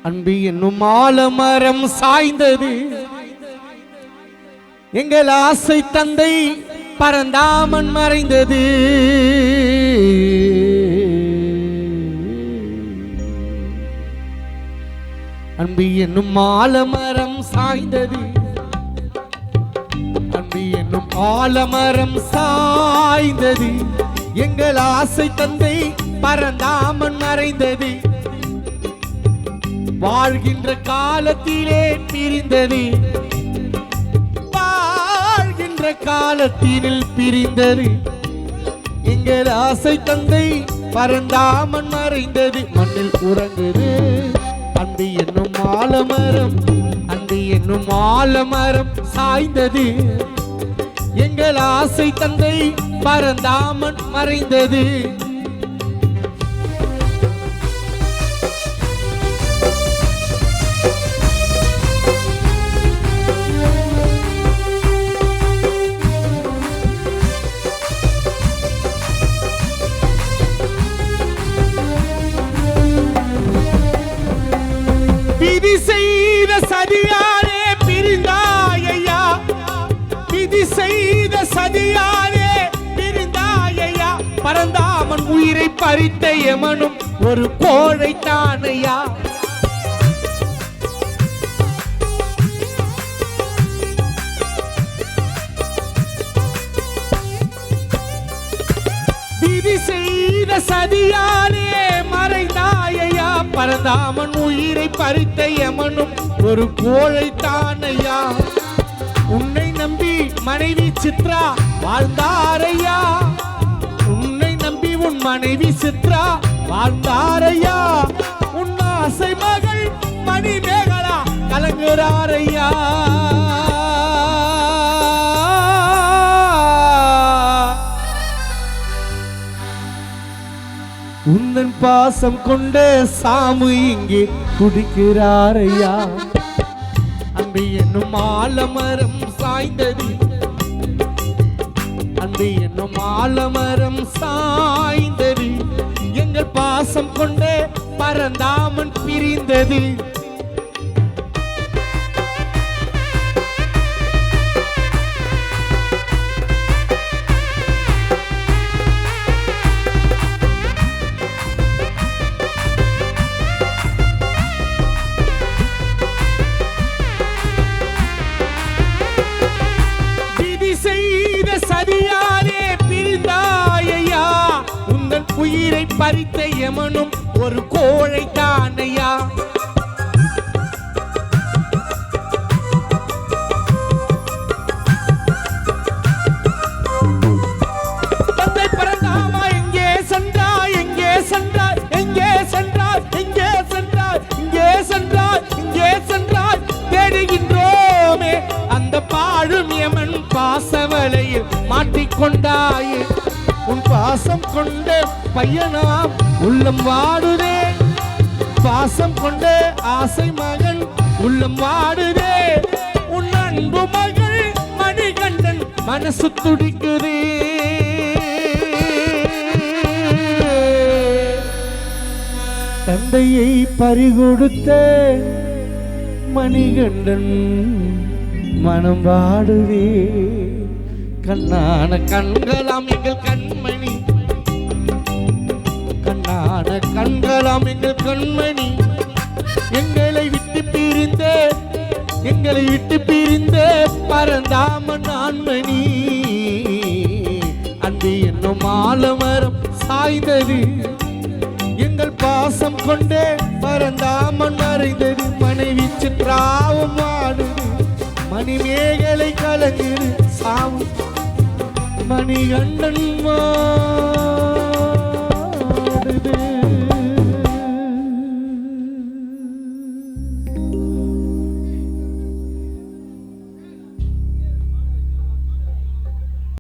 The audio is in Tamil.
அன்பு என்னும் ஆலமரம் சாய்ந்தது எங்கள் ஆசை தந்தை பரந்தாமன் மறைந்தது. அன்பு என்னும் ஆலமரம் சாய்ந்தது, அன்பு என்னும் ஆலமரம் சாய்ந்தது எங்கள் ஆசை தந்தை பரந்தாமன் மறைந்தது. வாழ்கின்ற காலத்திலே பிரிந்தது, வாழ்கின்ற காலத்தினில் பிரிந்தது எங்கள் ஆசை தந்தை பரந்தாமன் மறைந்தது. மண்ணில் உறங்குது அன்பு என்னும் ஆலமரம், அன்பு என்னும் ஆலமரம் சாய்ந்தது எங்கள் ஆசை தந்தை பரந்தாமன் மறைந்தது. விதி செய்த சதியாரே பிரிந்தாயா, விதி செய்த சதியாரே பிரிந்தாயா, பரந்தாமன் உயிரை பறித்த எமனும் ஒரு கோழை தானையா. விதி செய்த சதியாரே மறைந்தாயா, பரந்தாமன் உயிரை பறித்த எமனும் ஒரு கோழை தானையா. உன்னை நம்பி மனைவி சித்ரா வாழ்ந்தாரையா, உன்னை நம்பி உன் மனைவி சித்ரா வாழ்ந்தாரையா. உன் ஆசை மகள் மணிமேகலா கலங்குறாரையா. உந்தன் பாசம் கொண்ட சாமு இங்கே குடிக்கிறாரையா. அன்பு என்னும் ஆலமரம் சாய்ந்தது, அன்பு என்னும் ஆலமரம் சாய்ந்தது எங்கள் பாசம் கொண்ட பரந்தாமன் பிரிந்தது. சதியாரே பிரிந்தாயா, உந்தன் உயிரை பறித்த எமனும் ஒரு கோழை தானையா. தந்தை பரந்தாமா எங்கே சென்றாய், எங்கே சென்றாய், எங்கே சென்றாய், எங்கே சென்றாய், எங்கே சென்றாய், எங்கே சென்றாய் தேடுகின்றோமே அந்த பாழும் எமன் பாசவலையில் மாட்டிக்கொண்டாயே. உன் பாசம் கொண்ட பையனாம் உள்ளம் வாடுதே, பாசம் கொண்ட ஆசை மகன் உள்ளம் வாடுதே. உன் அன்பு மகள் மணிகண்டன் மனசு துடிக்குதே. தந்தையை பறிகொடுத்த மணிகண்டன் மனம் வாடுவே. கண்ணான கண்களாம் எங்கள் கண்மணி, கண்ணான கண்களாம் எங்கள் கண்மணி எங்களை விட்டு பிரிந்த, எங்களை விட்டு பிரிந்த பரந்தாமன் ஆண்மணி. அன்பு என்னும் ஆலமரம் சாய்ந்தது எங்கள் பாசம் கொண்டே பரந்தாமன் மறைந்தது. மனைவி சித்ராவும் வாடுது, மணிமேகலை கலங்குது சாவு மணிகண்டன்.